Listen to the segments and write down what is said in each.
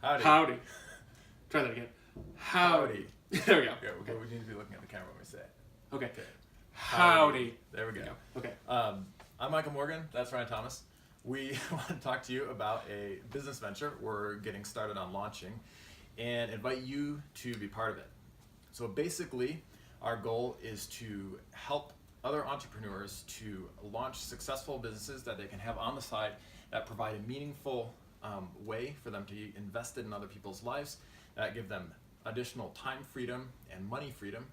Howdy. Howdy. Try that again. Howdy. There we go. Okay, we need to be looking at the camera when we say it. Okay. Okay. Howdy. There we go. Okay. I'm Michael Morgan. That's Ryan Thomas. We want to talk to you about a business venture we're getting started on launching and invite you to be part of it. So basically, our goal is to help other entrepreneurs to launch successful businesses that they can have on the side that provide a meaningful way for them to be invested in other people's lives, that give them additional time freedom and money freedom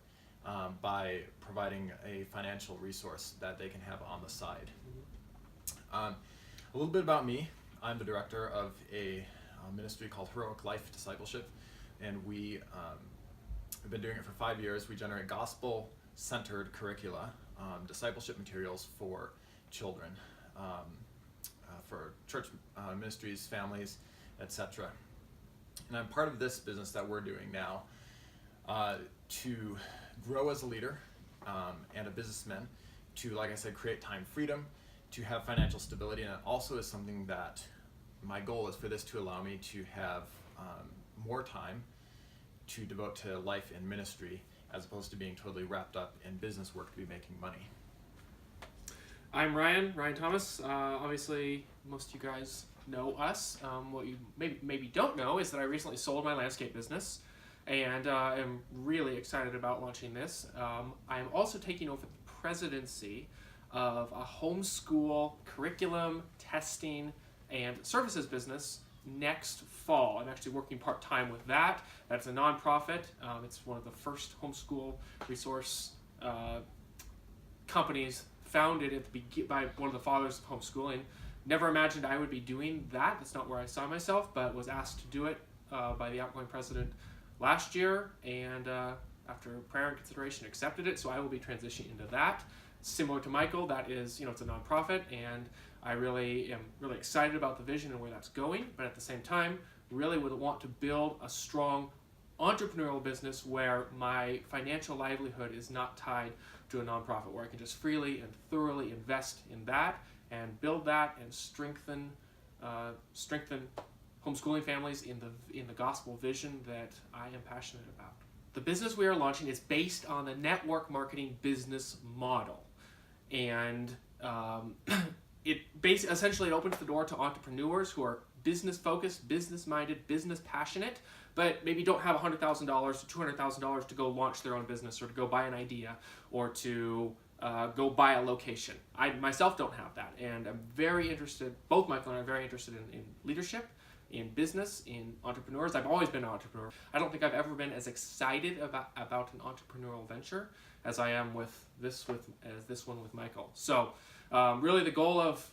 by providing a financial resource that they can have on the side. A little bit about me. I'm the director of a ministry called Heroic Life Discipleship, and we've been doing it for 5 years. We generate gospel-centered curricula, discipleship materials for children, for church ministries, families, etc. And I'm part of this business that we're doing now to grow as a leader and a businessman, to, like I said, create time freedom, to have financial stability, and it also is something that my goal is for this to allow me to have more time to devote to life and ministry as opposed to being totally wrapped up in business work to be making money. I'm Ryan Thomas. Obviously, most of you guys know us. What you maybe don't know is that I recently sold my landscape business, and I'm really excited about launching this. I am also taking over the presidency of a homeschool curriculum, testing, and services business next fall. I'm actually working part-time with that. That's a nonprofit. It's one of the first homeschool resource companies founded by one of the fathers of homeschooling. Never imagined I would be doing that. That's not where I saw myself, but was asked to do it by the outgoing president last year, and after prayer and consideration accepted it, so I will be transitioning into that. Similar to Michael, that is, it's a nonprofit, and I really am excited about the vision and where that's going, but at the same time, really would want to build a strong entrepreneurial business where my financial livelihood is not tied to a nonprofit, where I can just freely and thoroughly invest in that and build that and strengthen homeschooling families in the gospel vision that I am passionate about. The business we are launching is based on the network marketing business model, and essentially it opens the door to entrepreneurs who are business focused, business minded, business passionate, but maybe don't have $100,000 to $200,000 to go launch their own business, or to go buy an idea, or to go buy a location. I myself don't have that, and I'm very interested, both Michael and I are very interested in leadership, in business, in entrepreneurs. I've always been an entrepreneur. I don't think I've ever been as excited about an entrepreneurial venture as I am with this one with Michael. So really the goal of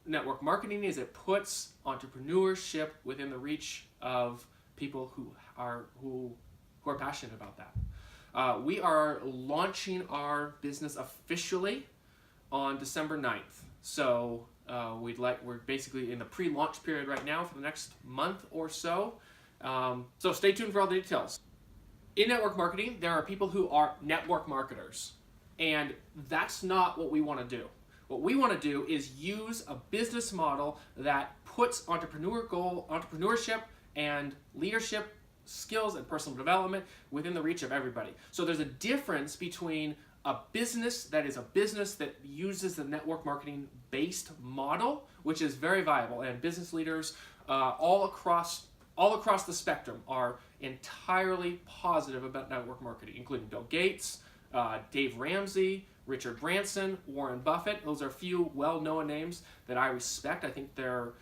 network marketing is it puts entrepreneurship within the reach of people who are passionate about that. We are launching our business officially on December 9th. So we're basically in the pre-launch period right now for the next month or so. So stay tuned for all the details. In network marketing, there are people who are network marketers, and that's not what we want to do. What we want to do is use a business model that puts entrepreneurship and leadership skills and personal development within the reach of everybody. So there's a difference between a business that uses the network marketing based model, which is very viable, and business leaders all across the spectrum are entirely positive about network marketing, including Bill Gates, Dave Ramsey, Richard Branson, Warren Buffett. Those are a few well-known names that I respect. I think their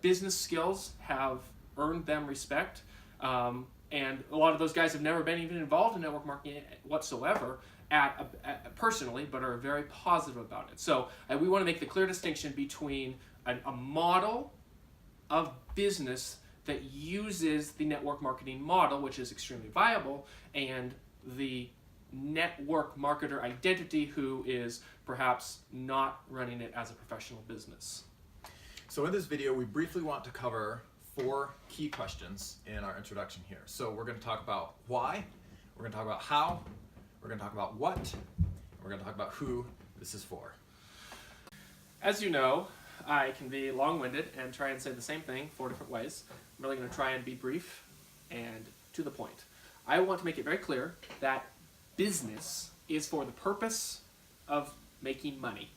business skills have earned them respect. And a lot of those guys have never been even involved in network marketing whatsoever, personally, but are very positive about it. So we want to make the clear distinction between a model of business that uses the network marketing model, which is extremely viable, and the network marketer identity who is perhaps not running it as a professional business. So in this video, we briefly want to cover 4 key questions in our introduction here. So we're going to talk about why, we're going to talk about how, we're going to talk about what, and we're going to talk about who this is for. As you know, I can be long-winded and try and say the same thing 4 different ways. I'm really going to try and be brief and to the point. I want to make it very clear that business is for the purpose of making money.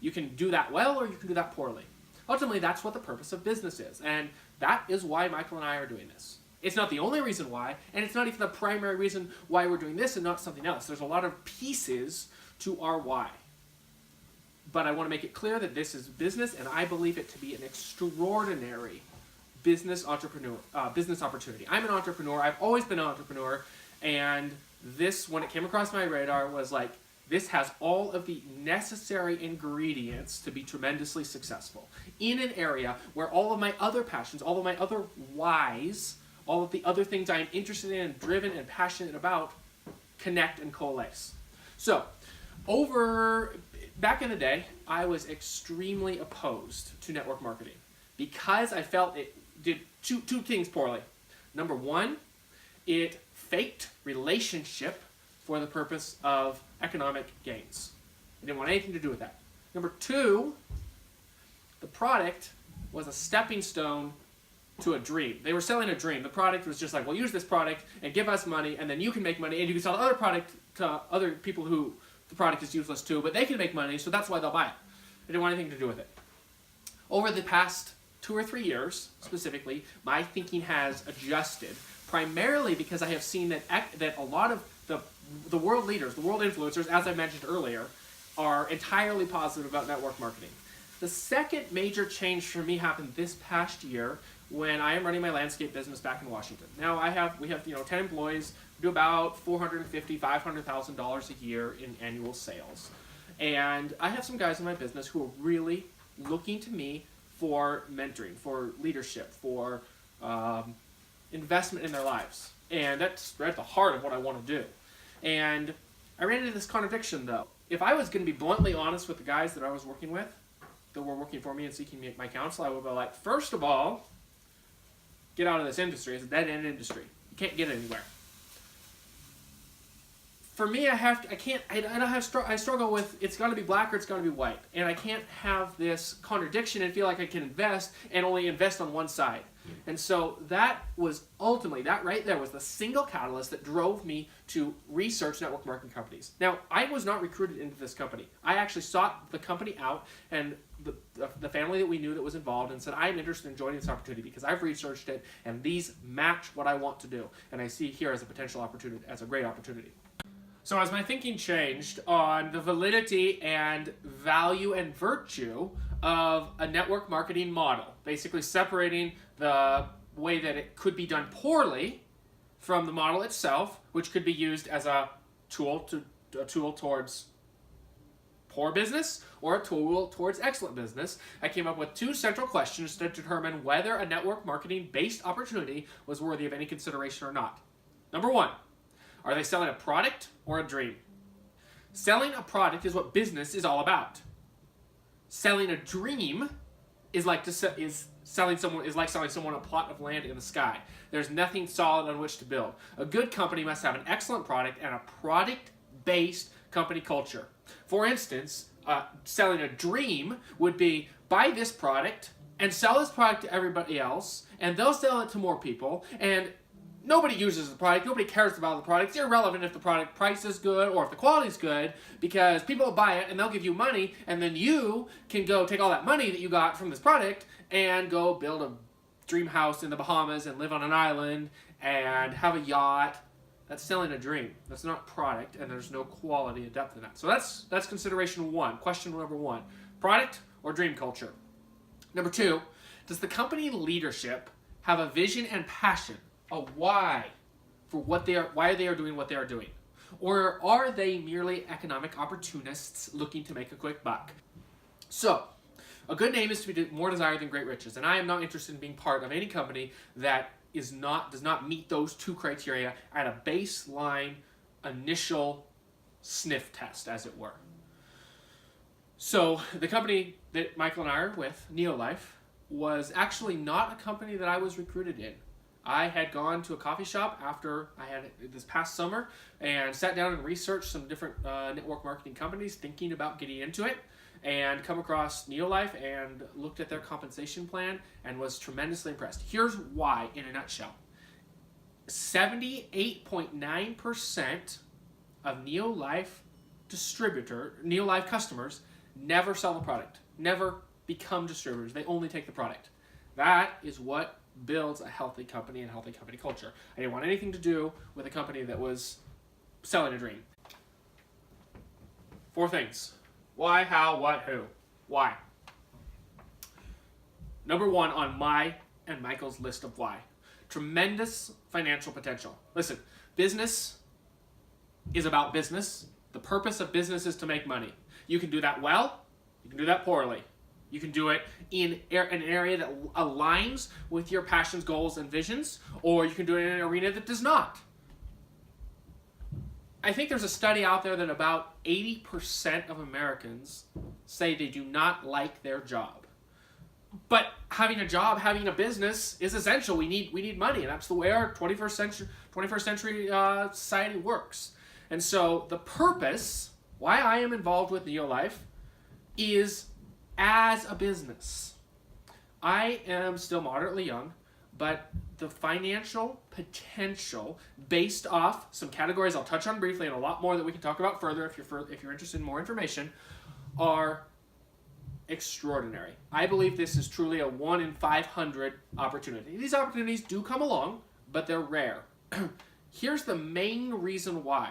You can do that well or you can do that poorly. Ultimately, that's what the purpose of business is, and that is why Michael and I are doing this. It's not the only reason why, and it's not even the primary reason why we're doing this and not something else. There's a lot of pieces to our why. But I want to make it clear that this is business, and I believe it to be an extraordinary business opportunity. I'm an entrepreneur. I've always been an entrepreneur, and this, when it came across my radar, was like, this has all of the necessary ingredients to be tremendously successful in an area where all of my other passions, all of my other whys, all of the other things I'm interested in, driven, and passionate about connect and coalesce. So, back in the day, I was extremely opposed to network marketing because I felt it did two things poorly. Number one, it faked relationship for the purpose of economic gains. I didn't want anything to do with that. Number two, the product was a stepping stone to a dream. They were selling a dream. The product was just like, well, use this product and give us money, and then you can make money, and you can sell the other product to other people who the product is useless to, but they can make money, so that's why they'll buy it. I didn't want anything to do with it. Over the past 2 or 3 years, specifically, my thinking has adjusted, primarily because I have seen that a lot of the world leaders, the world influencers, as I mentioned earlier, are entirely positive about network marketing. The second major change for me happened this past year when I am running my landscape business back in Washington. Now we have 10 employees, do about $450,000, $500,000 a year in annual sales. And I have some guys in my business who are really looking to me for mentoring, for leadership, for investment in their lives. And that's right at the heart of what I want to do. And I ran into this contradiction, though. If I was going to be bluntly honest with the guys that I was working with, that were working for me and seeking my counsel, I would be like, first of all, get out of this industry. It's a dead-end industry. You can't get anywhere. For me, I struggle with, it's got to be black or it's got to be white. And I can't have this contradiction and feel like I can invest and only invest on one side. And so that was ultimately, that right there was the single catalyst that drove me to research network marketing companies. Now, I was not recruited into this company. I actually sought the company out and the family that we knew that was involved and said, I'm interested in joining this opportunity because I've researched it and these match what I want to do. And I see here as a potential opportunity, as a great opportunity. So as my thinking changed on the validity and value and virtue of a network marketing model, basically separating the way that it could be done poorly from the model itself, which could be used as a tool towards poor business or a tool towards excellent business, I came up with 2 central questions to determine whether a network marketing based opportunity was worthy of any consideration or not. Number 1, are they selling a product or a dream? Selling a product is what business is all about. Selling a dream is like selling someone a plot of land in the sky. There's nothing solid on which to build. A good company must have an excellent product and a product-based company culture. For instance, selling a dream would be buy this product and sell this product to everybody else, and they'll sell it to more people, and nobody uses the product, nobody cares about the product. It's irrelevant if the product price is good or if the quality is good, because people will buy it and they'll give you money, and then you can go take all that money that you got from this product and go build a dream house in the Bahamas and live on an island and have a yacht. That's selling a dream. That's not product, and there's no quality and depth in that. So that's consideration 1. Question number 1. Product or dream culture? Number 2, does the company leadership have a vision and passion, a why for why they are doing what they are doing? Or are they merely economic opportunists looking to make a quick buck? So, a good name is to be more desired than great riches, and I am not interested in being part of any company that does not meet those 2 criteria at a baseline initial sniff test, as it were. So the company that Michael and I are with, Neolife, was actually not a company that I was recruited in. I had gone to a coffee shop after I had this past summer and sat down and researched some different network marketing companies, thinking about getting into it. and come across Neolife and looked at their compensation plan and was tremendously impressed. Here's why in a nutshell. 78.9% of Neolife customers never sell the product, never become distributors. They only take the product. That is what builds a healthy company and healthy company culture. I didn't want anything to do with a company that was selling a dream. 4 things. Why, how, what, who. Why? Number 1 on my and Michael's list of why. Tremendous financial potential. Listen, business is about business. The purpose of business is to make money. You can do that well, you can do that poorly. You can do it in an area that aligns with your passions, goals, and visions, or you can do it in an arena that does not. I think there's a study out there that about 80% of Americans say they do not like their job. But having a job, having a business is essential. We need money, and that's the way our 21st century society works. And so the purpose, why I am involved with Neolife, is as a business. I am still moderately young, but the financial potential based off some categories I'll touch on briefly and a lot more that we can talk about further if you're interested in more information are extraordinary. I believe this is truly a 1 in 500 opportunity. These opportunities do come along, but they're rare. Here's the main reason why.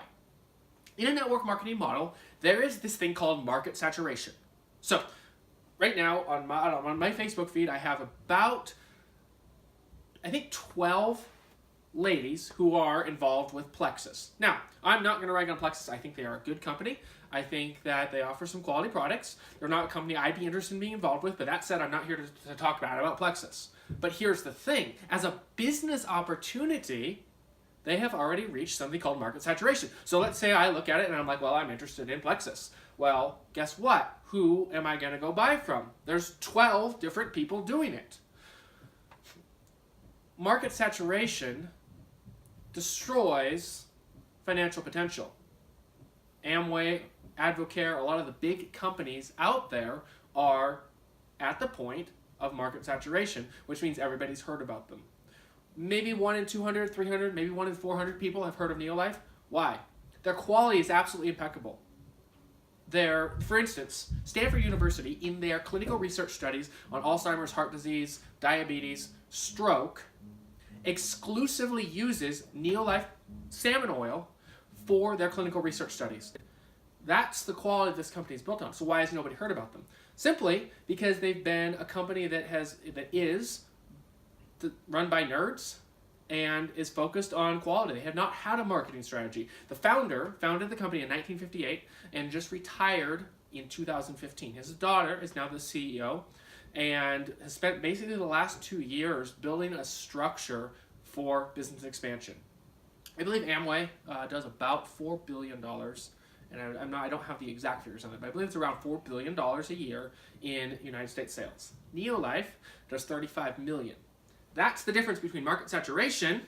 In a network marketing model, there is this thing called market saturation. So, right now on my Facebook feed, I have about, I think, 12 ladies who are involved with Plexus. Now, I'm not going to rag on Plexus. I think they are a good company. I think that they offer some quality products. They're not a company I'd be interested in being involved with, but that said, I'm not here to talk bad about Plexus. But here's the thing. As a business opportunity, they have already reached something called market saturation. So let's say I look at it and I'm like, well, I'm interested in Plexus. Well, guess what? Who am I going to go buy from? There's 12 different people doing it. Market saturation destroys financial potential. Amway, Advocare, a lot of the big companies out there are at the point of market saturation, which means everybody's heard about them. Maybe 1 in 200, 300, maybe 1 in 400 people have heard of Neolife. Why? Their quality is absolutely impeccable. For instance, Stanford University, in their clinical research studies on Alzheimer's, heart disease, diabetes, stroke, exclusively uses Neolife salmon oil for their clinical research studies. That's the quality this company is built on. So why has nobody heard about them? Simply because they've been a company that is run by nerds and is focused on quality. They have not had a marketing strategy. The founder founded the company in 1958 and just retired in 2015. His daughter is now the CEO and has spent basically the last 2 years building a structure for business expansion. I believe Amway does about $4 billion, and I don't have the exact figures on it, but I believe it's around $4 billion a year in United States sales. Neolife does $35 million. That's the difference between market saturation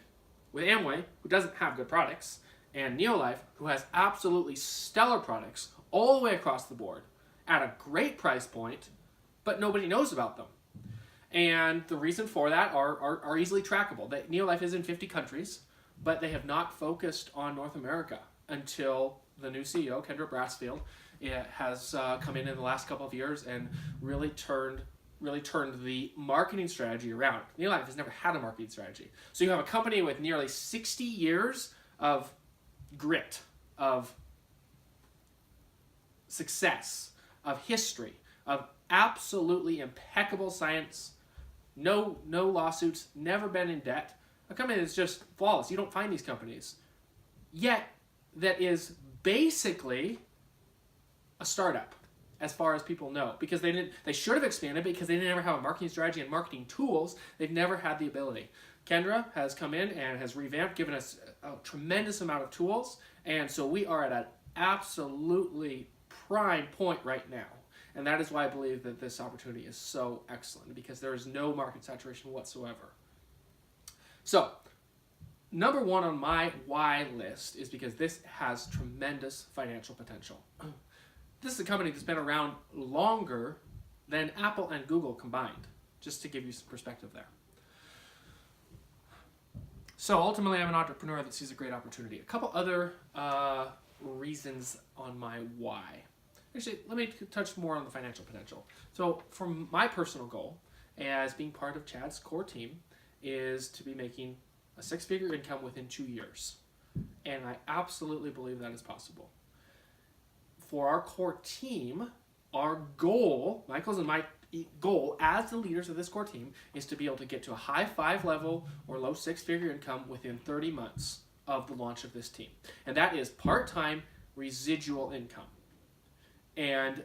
with Amway, who doesn't have good products, and Neolife, who has absolutely stellar products all the way across the board at a great price point, but nobody knows about them. And the reason for that are easily trackable. Neolife is in 50 countries, but they have not focused on North America until the new CEO, Kendra Brassfield, has come in the last couple of years and really turned the marketing strategy around. Neolife has never had a marketing strategy. So you have a company with nearly 60 years of grit, of success, of history, of absolutely impeccable science, no lawsuits, never been in debt. A company that's just flawless. You don't find these companies. Yet, that is basically a startup, as far as people know, because they should have expanded because they didn't ever have a marketing strategy and marketing tools. They've never had the ability. Kendra has come in and has revamped, given us a tremendous amount of tools, and so we are at an absolutely prime point right now. And that is why I believe that this opportunity is so excellent, because there is no market saturation whatsoever. So, number 1 on my why list is because this has tremendous financial potential. this is a company that's been around longer than Apple and Google combined, just to give you some perspective there. So ultimately, I'm an entrepreneur that sees a great opportunity. A couple other reasons on my why. Actually, let me touch more on the financial potential. So for my personal goal as being part of Chad's core team is to be making a 6-figure income within 2 years. And I absolutely believe that is possible. For our core team, our goal, Michael's and my goal as the leaders of this core team, is to be able to get to a high 5 level or low 6-figure income within 30 months of the launch of this team. And that is part-time residual income. And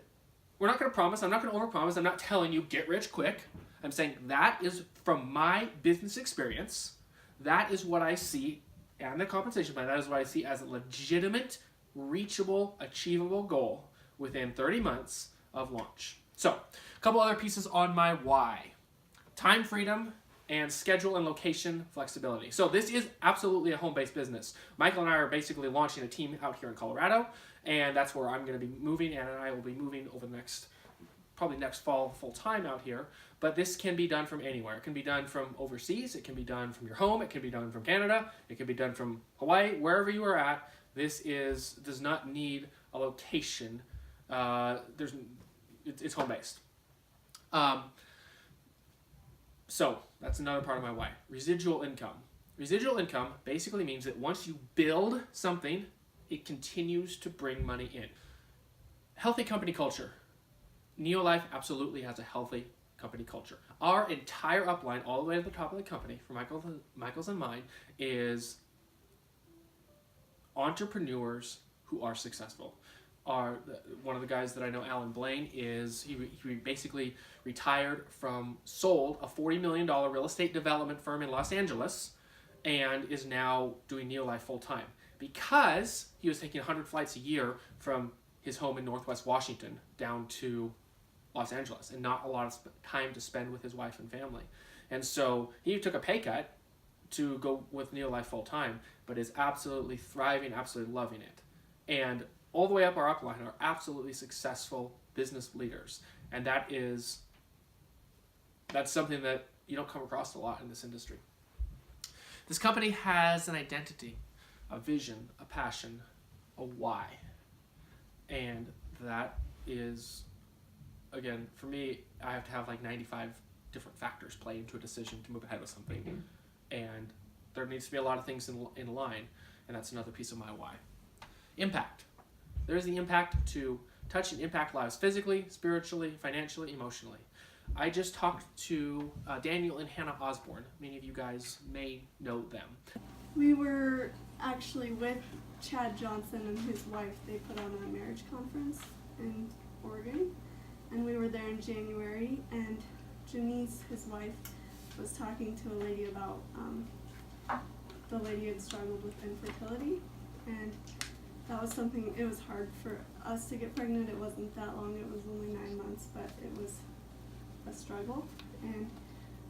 we're not going to promise, I'm not going to overpromise, I'm not telling you get rich quick. I'm saying that is from my business experience, that is what I see, and the compensation plan, that is what I see as a legitimate, reachable, achievable goal within 30 months of launch. So, a couple other pieces on my why. Time freedom and schedule and location flexibility. So this is absolutely a home-based business. Michael and I are basically launching a team out here in Colorado, and that's where I'm going to be moving, and I will be moving over the probably next fall full-time out here. But this can be done from anywhere. It can be done from overseas, it can be done from your home, it can be done from Canada, it can be done from Hawaii, wherever you are at. This does not need a location. It's home-based. So that's another part of my why. Residual income. Residual income basically means that once you build something, it continues to bring money in. Healthy company culture. Neolife absolutely has a healthy company culture. Our entire upline, all the way to the top of the company, for Michael's and mine, is entrepreneurs who are successful. One of the guys that I know, Alan Blaine, he basically sold a $40 million real estate development firm in Los Angeles and is now doing Neolife full time because he was taking 100 flights a year from his home in Northwest Washington down to Los Angeles and not a lot of time to spend with his wife and family. And so he took a pay cut to go with Neolife full time, but is absolutely thriving, absolutely loving it. And all the way up our upline are absolutely successful business leaders. And that's something that you don't come across a lot in this industry. This company has an identity, a vision, a passion, a why. And that is, again, for me, I have to have like 95 different factors play into a decision to move ahead with something. And there needs to be a lot of things in line, and that's another piece of my why. Impact. There's the impact to touch and impact lives physically, spiritually, financially, emotionally. I just talked to Daniel and Hannah Osborne. Many of you guys may know them. We were actually with Chad Johnson and his wife. They put on a marriage conference in Oregon, and we were there in January, and Janice, his wife, was talking to a lady about the lady had struggled with infertility, and that was something. It was hard for us to get pregnant. It wasn't that long, it was only 9 months, but it was a struggle, and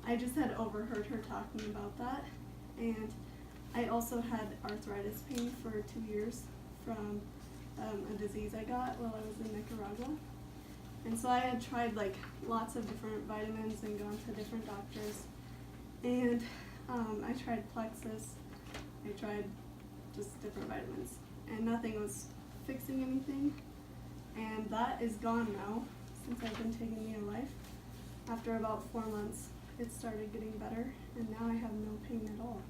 I just had overheard her talking about that. And I also had arthritis pain for 2 years from a disease I got while I was in Nicaragua. And so I had tried like lots of different vitamins and gone to different doctors. And I tried Plexus, I tried just different vitamins, and nothing was fixing anything. And that is gone now since I've been taking Neolife. After about 4 months, it started getting better, and now I have no pain at all,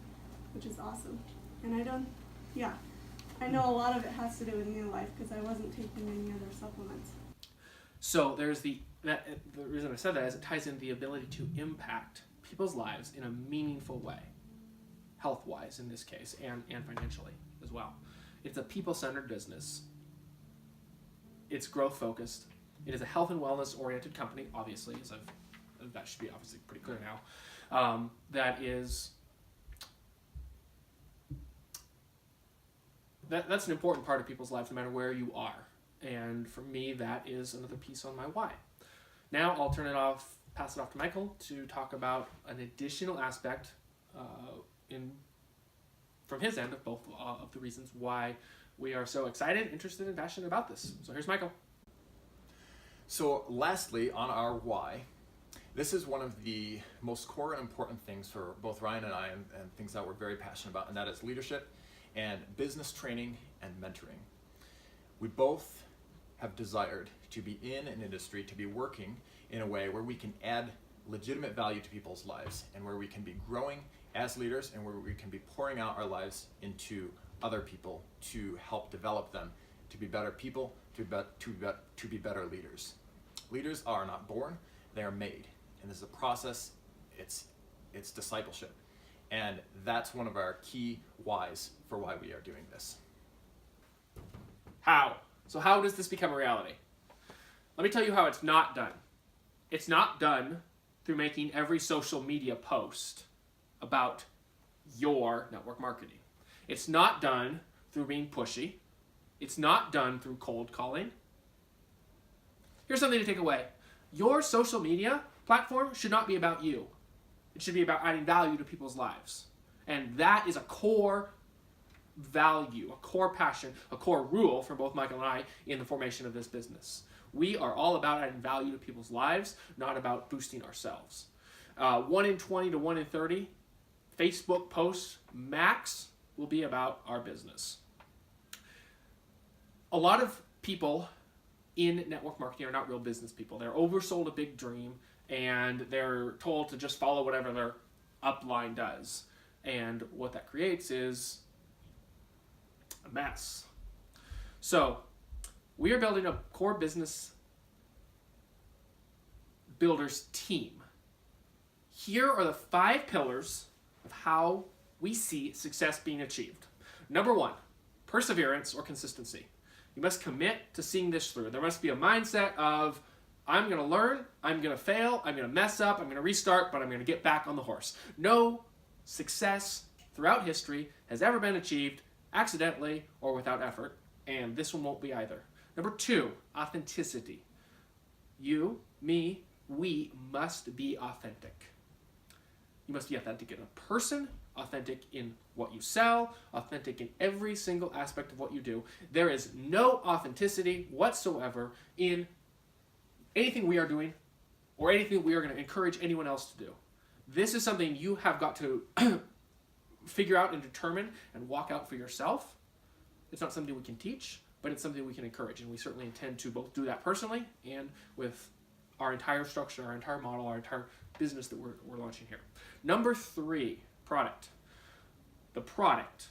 which is awesome. And I know a lot of it has to do with Neolife because I wasn't taking any other supplements. So there's the reason I said that is it ties in the ability to impact people's lives in a meaningful way, health-wise in this case, and financially as well. It's a people-centered business. It's growth-focused. It is a health and wellness-oriented company, obviously, that should be obviously pretty clear now. That's an important part of people's lives no matter where you are. And for me, that is another piece on my why. Now I'll pass it off to Michael to talk about an additional aspect from his end of both of the reasons why we are so excited, interested, and passionate about this. So here's Michael. So lastly, on our why, this is one of the most core and important things for both Ryan and I, and things that we're very passionate about, and that is leadership and business training and mentoring. We both have desired to be in an industry, to be working in a way where we can add legitimate value to people's lives, and where we can be growing as leaders, and where we can be pouring out our lives into other people to help develop them to be better people, to be better leaders. Leaders are not born, they are made. And this is a process, it's discipleship. And that's one of our key whys for why we are doing this. How? So how does this become a reality? Let me tell you how it's not done. It's not done through making every social media post about your network marketing. It's not done through being pushy. It's not done through cold calling. Here's something to take away. Your social media platform should not be about you. It should be about adding value to people's lives. And that is a core value, a core passion, a core rule for both Michael and I in the formation of this business. We are all about adding value to people's lives, not about boosting ourselves. 1 in 20 to 1 in 30 Facebook posts max will be about our business. A lot of people in network marketing are not real business people. They're oversold a big dream, and they're told to just follow whatever their upline does. And what that creates is a mess. So we are building a core business builders team. Here are the 5 pillars of how we see success being achieved. Number 1, perseverance or consistency. You must commit to seeing this through. There must be a mindset of, I'm going to learn, I'm going to fail, I'm going to mess up, I'm going to restart, but I'm going to get back on the horse. No success throughout history has ever been achieved accidentally or without effort, and this one won't be either. Number 2, authenticity. You, me, we must be authentic. You must be authentic in a person, authentic in what you sell, authentic in every single aspect of what you do. There is no authenticity whatsoever in anything we are doing or anything we are going to encourage anyone else to do. This is something you have got to figure out and determine and walk out for yourself. It's not something we can teach, but it's something we can encourage, and we certainly intend to both do that personally and with our entire structure, our entire model, our entire business that we're launching here. Number 3, product. The product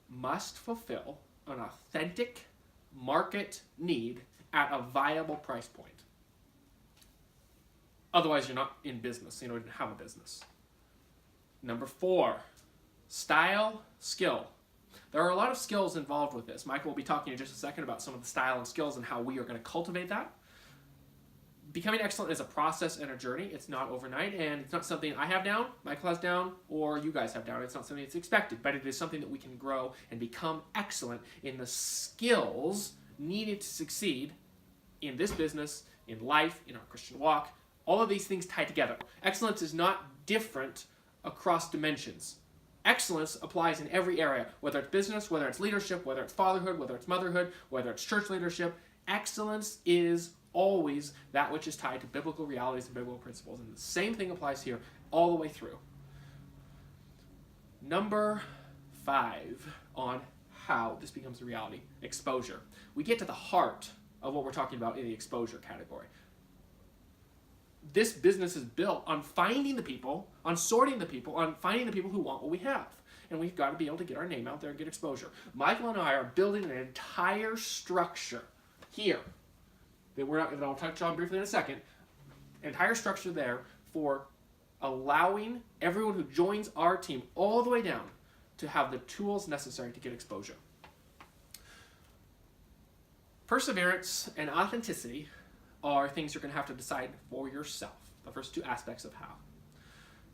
must fulfill an authentic market need at a viable price point. Otherwise, you're not in business. You don't have a business. Number 4, style, skill. There are a lot of skills involved with this. Michael will be talking in just a second about some of the style and skills and how we are going to cultivate that. Becoming excellent is a process and a journey. It's not overnight, and it's not something I have down, Michael has down, or you guys have down. It's not something that's expected, but it is something that we can grow and become excellent in the skills needed to succeed in this business, in life, in our Christian walk. All of these things tie together. Excellence is not different across dimensions. Excellence applies in every area, whether it's business, whether it's leadership, whether it's fatherhood, whether it's motherhood, whether it's church leadership. Excellence is always that which is tied to biblical realities and biblical principles. And the same thing applies here all the way through. Number 5 on how this becomes a reality, exposure. We get to the heart of what we're talking about in the exposure category. This business is built on finding the people, on sorting the people, on finding the people who want what we have. And we've got to be able to get our name out there and get exposure. Michael and I are building an entire structure here that I'll touch on briefly in a second, entire structure there for allowing everyone who joins our team all the way down to have the tools necessary to get exposure. Perseverance and authenticity are things you're going to have to decide for yourself, the first 2 aspects of how.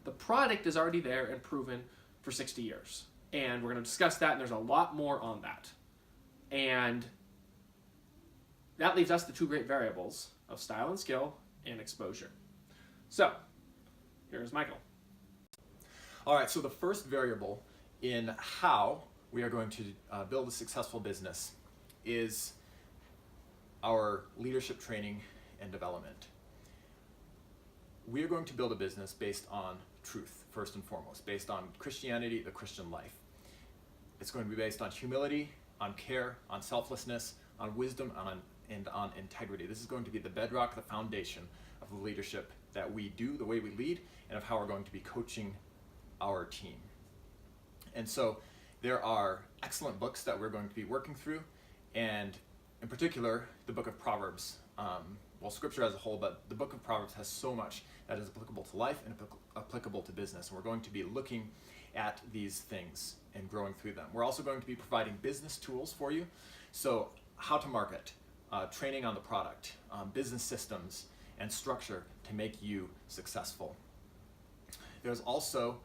The product is already there and proven for 60 years, and we're going to discuss that, and there's a lot more on that. And that leaves us the 2 great variables of style and skill and exposure. So, here's Michael. All right, so the first variable in how we are going to build a successful business is our leadership training and development. We are going to build a business based on truth, first and foremost, based on Christianity, the Christian life. It's going to be based on humility, on care, on selflessness, on wisdom, and on integrity. This is going to be the bedrock, the foundation of the leadership that we do, the way we lead, and of how we're going to be coaching our team. And so there are excellent books that we're going to be working through, and in particular, the book of Proverbs. Well, scripture as a whole, but the book of Proverbs has so much that is applicable to life and applicable to business. And we're going to be looking at these things and growing through them. We're also going to be providing business tools for you. So how to market, training on the product, business systems, and structure to make you successful. There's also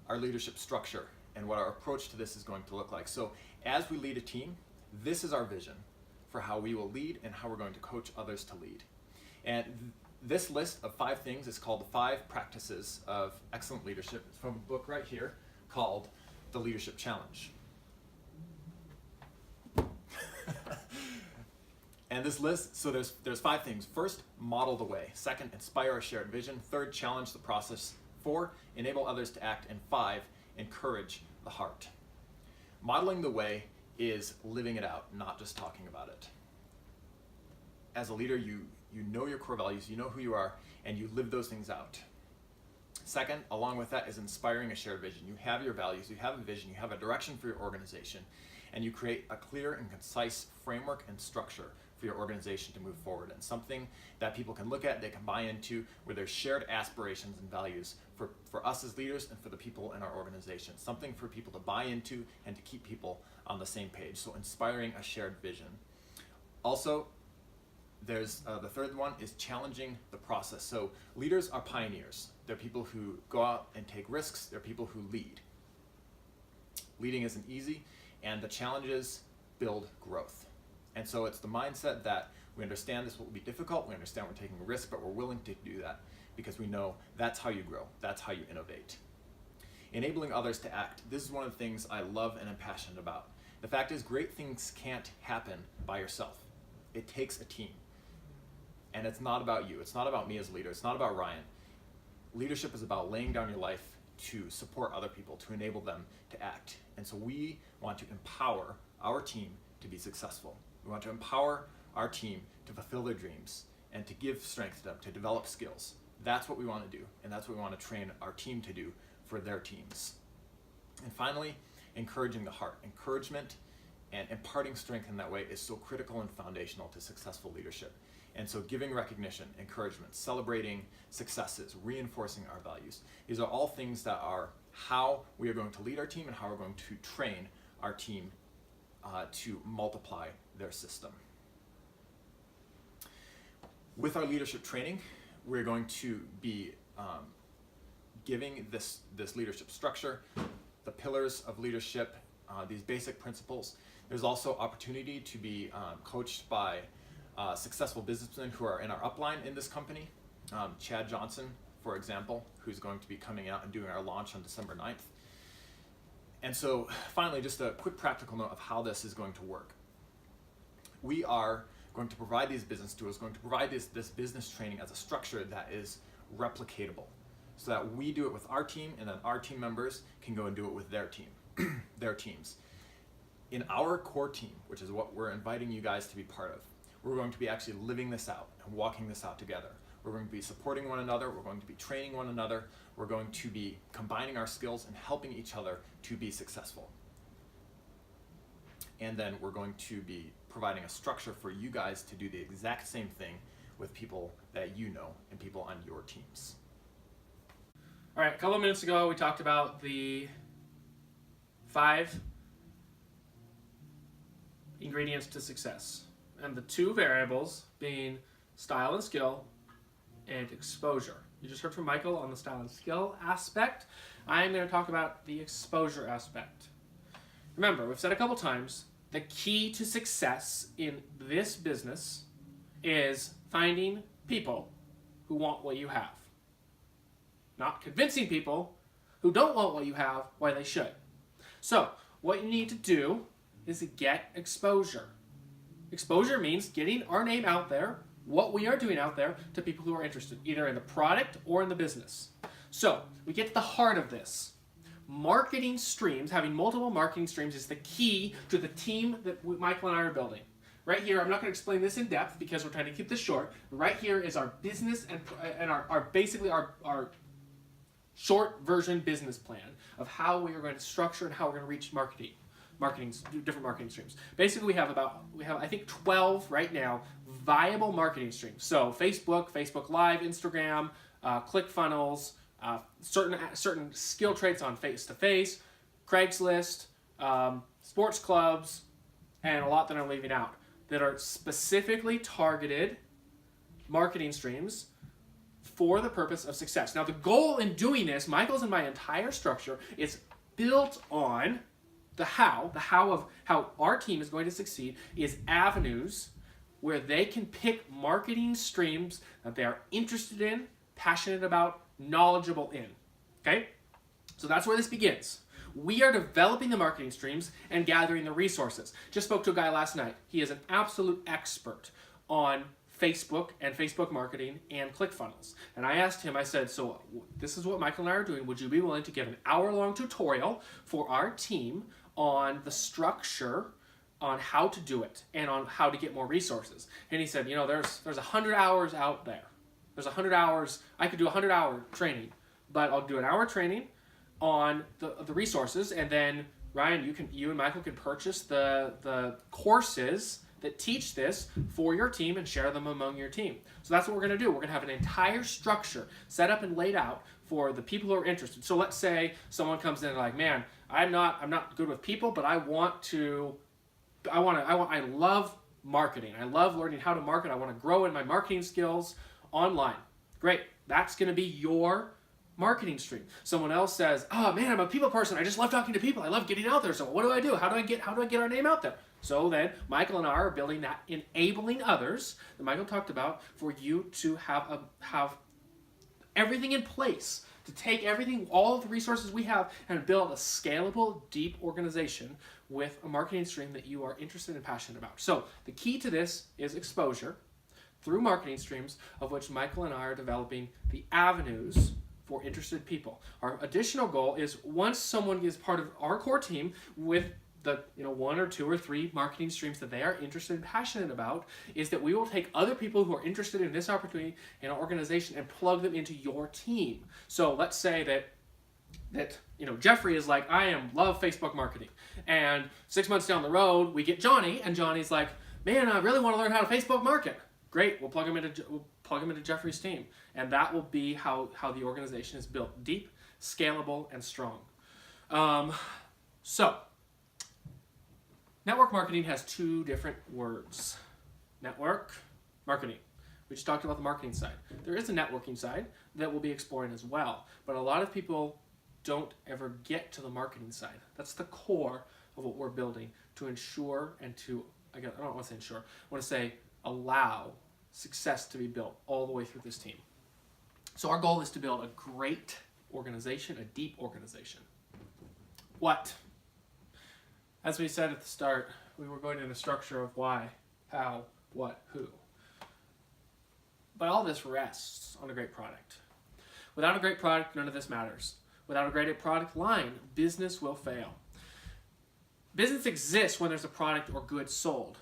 our leadership structure and what our approach to this is going to look like. So as we lead a team, this is our vision for how we will lead and how we're going to coach others to lead. And this list of 5 things is called the 5 Practices of Excellent Leadership. It's from a book right here called The Leadership Challenge. And this list, so there's 5 things. First, model the way. Second, inspire a shared vision. Third, challenge the process. 4, enable others to act. And 5, encourage the heart. Modeling the way is living it out, not just talking about it. As a leader, you know your core values, you know who you are, and you live those things out. Second, along with that, is inspiring a shared vision. You have your values, you have a vision, you have a direction for your organization, and you create a clear and concise framework and structure for your organization to move forward, and something that people can look at, they can buy into, where there's shared aspirations and values for us as leaders and for the people in our organization. Something for people to buy into and to keep people on the same page. So inspiring a shared vision. Also, there's the third one is challenging the process. So leaders are pioneers. They're people who go out and take risks. They're people who lead. Leading isn't easy, and the challenges build growth. And so it's the mindset that we understand this will be difficult, we understand we're taking a risk, but we're willing to do that because we know that's how you grow, that's how you innovate. Enabling others to act. This is one of the things I love and am passionate about. The fact is, great things can't happen by yourself. It takes a team. And it's not about you. It's not about me as a leader. It's not about Ryan. Leadership is about laying down your life to support other people, to enable them to act. And so we want to empower our team to be successful. We want to empower our team to fulfill their dreams and to give strength to them, to develop skills. That's what we want to do, and that's what we want to train our team to do for their teams. And finally, encouraging the heart. Encouragement and imparting strength in that way is so critical and foundational to successful leadership. And so giving recognition, encouragement, celebrating successes, reinforcing our values. These are all things that are how we are going to lead our team and how we're going to train our team to multiply their system. With our leadership training, we're going to be giving this leadership structure, the pillars of leadership, these basic principles. There's also opportunity to be coached by successful businessmen who are in our upline in this company. Chad Johnson, for example, who's going to be coming out and doing our launch on December 9th. And so finally, just a quick practical note of how this is going to work. We are going to provide these business tools, going to provide this business training as a structure that is replicatable, so that we do it with our team, and then our team members can go and do it with their team, their teams. In our core team, which is what we're inviting you guys to be part of, we're going to be actually living this out and walking this out together. We're going to be supporting one another, we're going to be training one another, we're going to be combining our skills and helping each other to be successful. And then we're going to be providing a structure for you guys to do the exact same thing with people that you know and people on your teams. All right, a couple of minutes ago, we talked about the 5 ingredients to success, and the 2 variables being style and skill and exposure. You just heard from Michael on the style and skill aspect. I'm going to talk about the exposure aspect. Remember, we've said a couple times, the key to success in this business is finding people who want what you have. Not convincing people who don't want what you have why they should. So, what you need to do is to get exposure. Exposure means getting our name out there what we are doing out there to people who are interested, either in the product or in the business. So we get to the heart of this. Marketing streams, having multiple marketing streams, is the key to the team that Michael and I are building. Right here, I'm not going to explain this in depth because we're trying to keep this short. Right here is our business and our basically our short version business plan of how we are going to structure and how we're going to reach different marketing streams. Basically, we have I think 12 right now viable marketing streams. So Facebook Live, Instagram, ClickFunnels, certain skill traits on face-to-face, Craigslist, sports clubs, and a lot that I'm leaving out that are specifically targeted marketing streams for the purpose of success. Now, the goal in doing this, Michael's and my entire structure, is built on the how of how our team is going to succeed is avenues where they can pick marketing streams that they are interested in, passionate about, knowledgeable in. Okay? So that's where this begins. We are developing the marketing streams and gathering the resources. Just spoke to a guy last night. He is an absolute expert on Facebook and Facebook marketing and ClickFunnels. And I asked him, I said, so this is what Michael and I are doing. Would you be willing to give an hour-long tutorial for our team on the structure, on how to do it, and on how to get more resources? And he said, there's 100 hours out there. There's 100 hours. I could do 100-hour training, but I'll do an hour training on the resources, and then Ryan, you and Michael can purchase the courses that teach this for your team and share them among your team. So that's what we're going to do. We're going to have an entire structure set up and laid out for the people who are interested. So let's say someone comes in and like, man, I'm not good with people, but I love marketing. I love learning how to market. I want to grow in my marketing skills online. Great. That's going to be your marketing stream. Someone else says, oh man, I'm a people person. I just love talking to people. I love getting out there. So what do I do? How do I get our name out there? So then Michael and I are building that enabling others that Michael talked about for you to have everything in place to take all of the resources we have and build a scalable, deep organization with a marketing stream that you are interested and passionate about. So the key to this is exposure through marketing streams, of which Michael and I are developing the avenues for interested people. Our additional goal is once someone is part of our core team with the 1 or 2 or 3 marketing streams that they are interested and passionate about, is that we will take other people who are interested in this opportunity in our organization and plug them into your team. So let's say that Jeffrey is like, I love Facebook marketing, and 6 months down the road we get Johnny, and Johnny's like, man, I really want to learn how to Facebook market. Great, we'll plug him into Jeffrey's team, and that will be how the organization is built: deep, scalable, and strong. So network marketing has 2 different words: network marketing. We just talked about the marketing side. There is a networking side that we'll be exploring as well, but a lot of people don't ever get to the marketing side. That's the core of what we're building to ensure and to, I don't want to say ensure, I want to say allow success to be built all the way through this team. So our goal is to build a great organization, a deep organization. What? As we said at the start, we were going into the structure of why, how, what, who. But all this rests on a great product. Without a great product, none of this matters. Without a great product line, business will fail. Business exists when there's a product or goods sold.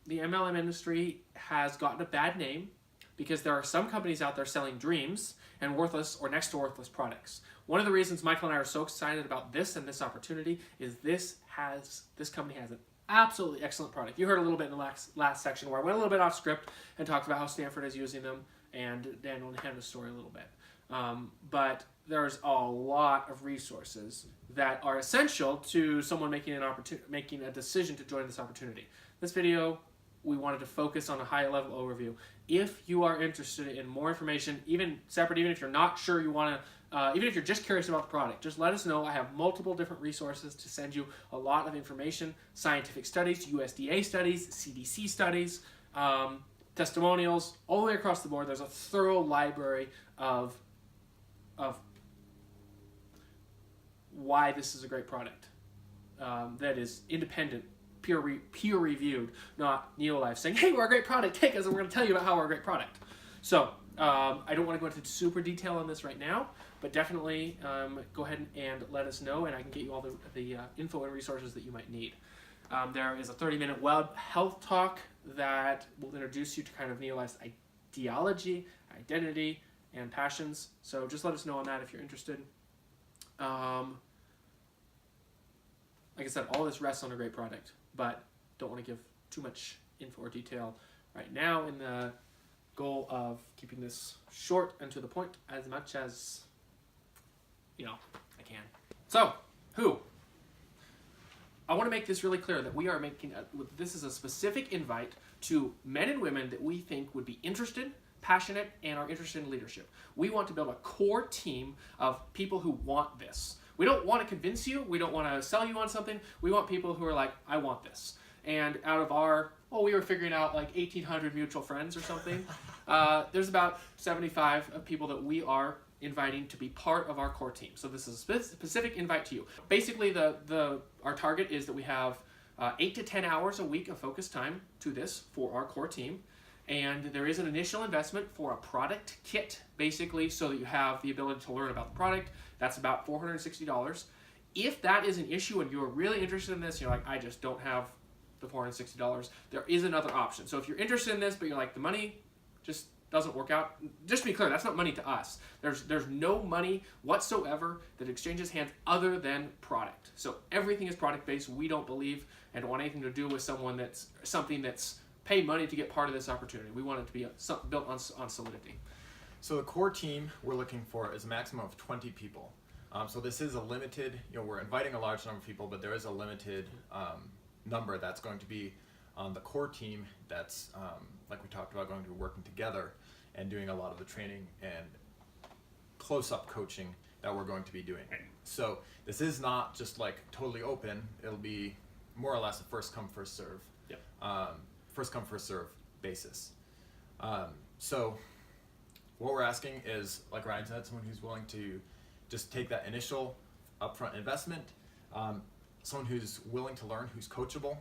The MLM industry has gotten a bad name because there are some companies out there selling dreams and worthless or next to worthless products. One of the reasons Michael and I are so excited about this and this opportunity is this company has an absolutely excellent product. You heard a little bit in the last section where I went a little bit off script and talked about how Stanford is using them, and Daniel and Hannah's story a little bit. But there's a lot of resources that are essential to someone making a decision to join this opportunity. This video, we wanted to focus on a high-level overview. If you are interested in more information, even if you're not sure you want to, even if you're just curious about the product, just let us know. I have multiple different resources to send you a lot of information: scientific studies, USDA studies, CDC studies, testimonials, all the way across the board. There's a thorough library of why this is a great product that is independent peer reviewed, not Neolife saying, hey, we're a great product, take us and we're going to tell you about how we're a great product. So I don't want to go into super detail on this right now, but definitely go ahead and let us know, and I can get you all the info and resources that you might need. There is a 30-minute web health talk that will introduce you to kind of Neolife's ideology, identity, and passions. So just let us know on that if you're interested. Like I said, all this rests on a great product, but don't want to give too much info or detail right now in the goal of keeping this short and to the point as much as, I can. So, who? I want to make this really clear that we are making, this is a specific invite to men and women that we think would be interested, passionate, and are interested in leadership. We want to build a core team of people who want this. We don't want to convince you. We don't want to sell you on something. We want people who are like, I want this. And out of our, we were figuring out like 1,800 mutual friends or something. There's about 75 of people that we are inviting to be part of our core team. So this is a specific invite to you. Basically, our target is that we have 8 to 10 hours a week of focused time to this for our core team. And there is an initial investment for a product kit, basically, so that you have the ability to learn about the product. That's about $460. If that is an issue and you're really interested in this, you're like, I just don't have the $460, there is another option. So if you're interested in this, but you're like, the money just doesn't work out, just to be clear, that's not money to us. There's no money whatsoever that exchanges hands other than product. So everything is product-based. We don't believe and don't want anything to do with something that's pay money to get part of this opportunity. We want it to be built on solidity. So the core team we're looking for is a maximum of 20 people. So this is a limited, we're inviting a large number of people, but there is a limited number that's going to be on the core team that's, like we talked about, going to be working together and doing a lot of the training and close-up coaching that we're going to be doing. So this is not just like totally open. It'll be more or less a first come, first serve. Yep. First come, first serve basis. So what we're asking is, like Ryan said, someone who's willing to just take that initial upfront investment, someone who's willing to learn, who's coachable,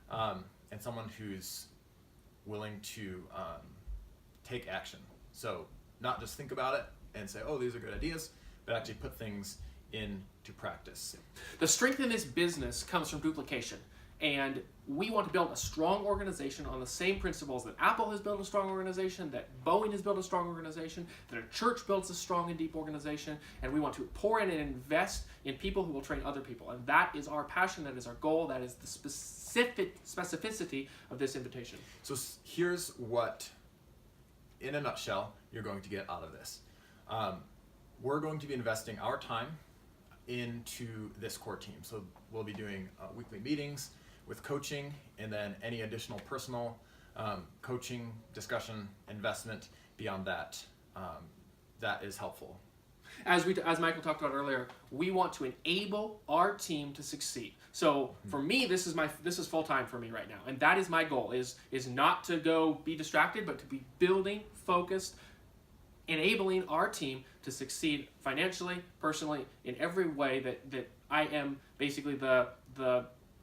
and someone who's willing to take action. So not just think about it and say, oh, these are good ideas, but actually put things into practice. The strength in this business comes from duplication. And we want to build a strong organization on the same principles that Apple has built a strong organization, that Boeing has built a strong organization, that a church builds a strong and deep organization, and we want to pour in and invest in people who will train other people. And that is our passion, that is our goal, that is the specificity of this invitation. So here's what, in a nutshell, you're going to get out of this. We're going to be investing our time into this core team. So we'll be doing weekly meetings with coaching, and then any additional personal coaching, discussion, investment beyond that, that is helpful. As Michael talked about earlier, we want to enable our team to succeed. So for me, this is full time for me right now, and that is my goal: is not to go be distracted, but to be building, focused, enabling our team to succeed financially, personally, in every way that I am basically the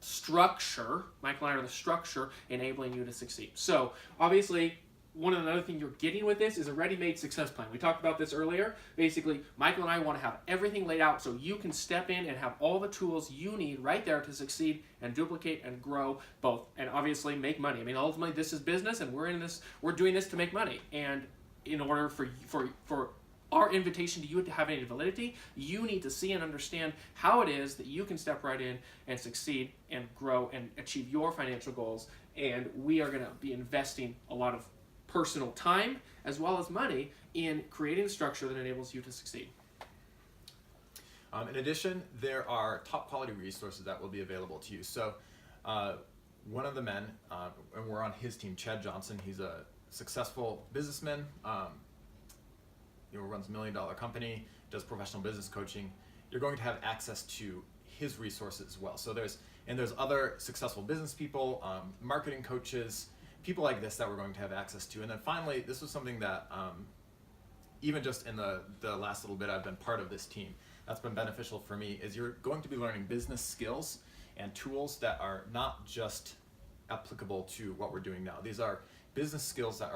structure. Michael and I are the structure enabling you to succeed. So obviously, another thing you're getting with this is a ready-made success plan. We talked about this earlier. Basically, Michael and I want to have everything laid out so you can step in and have all the tools you need right there to succeed and duplicate and grow both, and obviously make money. I mean, ultimately, this is business, and we're doing this to make money. And in order for our invitation to you to have any validity, you need to see and understand how it is that you can step right in and succeed and grow and achieve your financial goals. And we are going to be investing a lot of personal time as well as money in creating a structure that enables you to succeed. In addition, there are top quality resources that will be available to you. So one of the men, and we're on his team, Chad Johnson, he's a successful businessman, runs $1 million company, does professional business coaching. You're going to have access to his resources as well. So there's other successful business people, marketing coaches, people like this that we're going to have access to. And then finally, this was something that even just in the last little bit I've been part of this team, that's been beneficial for me, is you're going to be learning business skills and tools that are not just applicable to what we're doing now. These are business skills that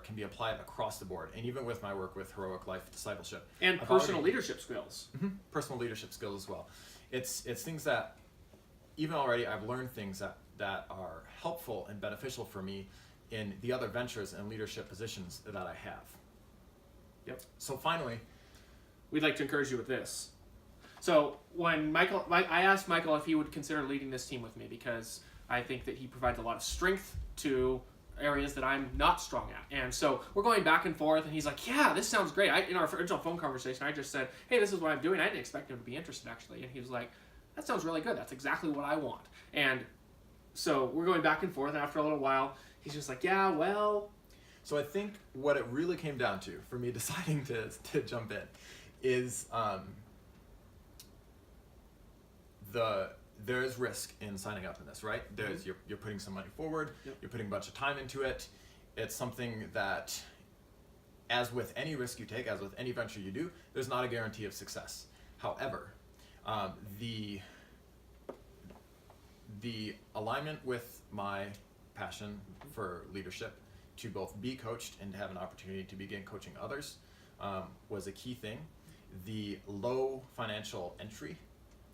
can be applied across the board, and even with my work with Heroic Life Discipleship. And I've personal already- leadership skills. personal leadership skills as well. It's things that even already I've learned things that are helpful and beneficial for me in the other ventures and leadership positions that I have. Yep. So finally, We'd like to encourage you with this. So when I asked Michael if he would consider leading this team with me, because I think that he provides a lot of strength to areas that I'm not strong at. And so we're going back and forth, and he's like, yeah, this sounds great. In our original phone conversation, I just said, hey, this is what I'm doing. I didn't expect him to be interested, actually. And he was like, that sounds really good. That's exactly what I want. And so we're going back and forth, and after a little while, he's just like, yeah, well. so I think what it really came down to for me deciding to jump in is there is risk in signing up in this, right? There's you're putting some money forward, Yep. you're putting a bunch of time into it. It's something that, as with any risk you take, as with any venture you do, there's not a guarantee of success. However, the alignment with my passion for leadership, to both be coached and to have an opportunity to begin coaching others, was a key thing. The low financial entry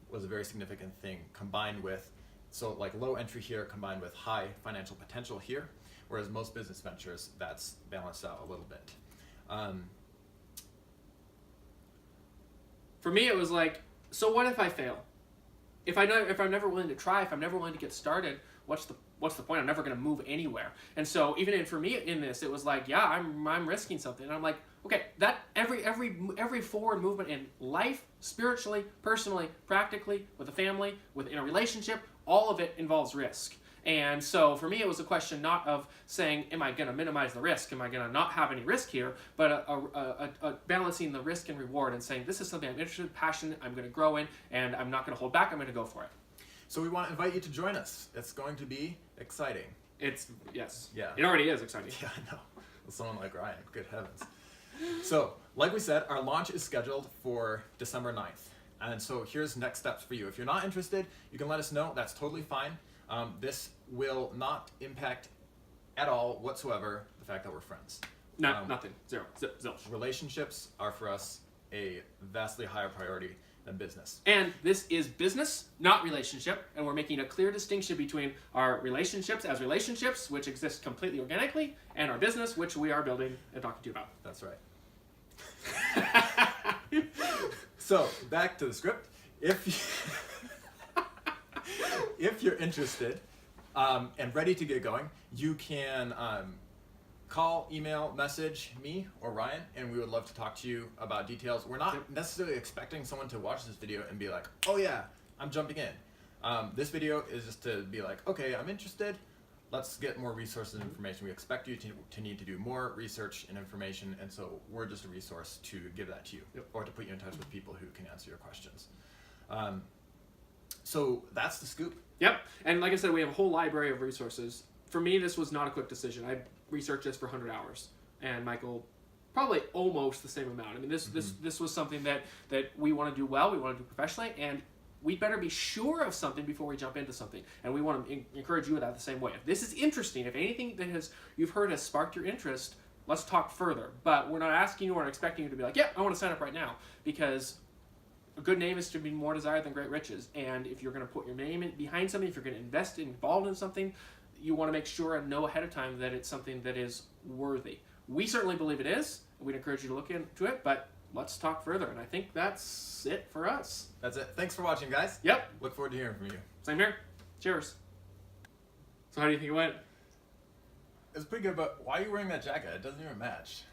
was a very significant thing, combined with, so like low entry here combined with high financial potential here, whereas most business ventures, that's balanced out a little bit. For me, it was like, so what if I fail? If I'm never willing to try, if I'm never willing to get started, what's the point? I'm never going to move anywhere. And so even for me in this, it was like, yeah, I'm risking something. And I'm like, okay, that every forward movement in life, spiritually, personally, practically, with a family, in a relationship, all of it involves risk. And so for me, it was a question not of saying, am I going to minimize the risk? Am I going to not have any risk here? But a balancing the risk and reward and saying, this is something I'm interested in, passionate, I'm going to grow in, and I'm not going to hold back. I'm going to go for it. So we want to invite you to join us. It's going to be exciting. Yes. Yeah. It already is exciting. Yeah, I know. With someone like Ryan, good heavens. So, like we said, our launch is scheduled for December 9th. And so here's next steps for you. If you're not interested, you can let us know. That's totally fine. This will not impact at all whatsoever the fact that we're friends. Nothing. Zero. Zilch. Relationships are for us a vastly higher priority than business. And this is business, not relationship, and we're making a clear distinction between our relationships as relationships, which exist completely organically, and our business, which we are building and talking to you about. That's right. So, back to the script. If you're interested and ready to get going, you can call, email, message me or Ryan, and we would love to talk to you about details. We're not necessarily expecting someone to watch this video and be like, oh yeah, I'm jumping in. This video is just to be like, okay, I'm interested. Let's get more resources and information. We expect you to need to do more research and information, and so we're just a resource to give that to you, or to put you in touch with people who can answer your questions. So that's the scoop. Yep. And like I said, we have a whole library of resources. For me, this was not a quick decision. I researched this for 100 hours, and Michael probably almost the same amount. I mean, this was something that we want to do well, we want to do professionally, and we better be sure of something before we jump into something. And we want to encourage you with that the same way. If this is interesting, if anything that you've heard has sparked your interest, let's talk further. But we're not asking you or expecting you to be like, yeah, I want to sign up right now, because a good name is to be more desired than great riches. And if you're going to put your name behind something, if you're going to invest involved in something, you want to make sure and know ahead of time that it's something that is worthy. We certainly believe it is. We'd encourage you to look into it, but let's talk further. And I think that's it for us. That's it. Thanks for watching, guys. Yep. Look forward to hearing from you. Same here. Cheers. So how do you think it went? It's pretty good, but why are you wearing that jacket? It doesn't even match.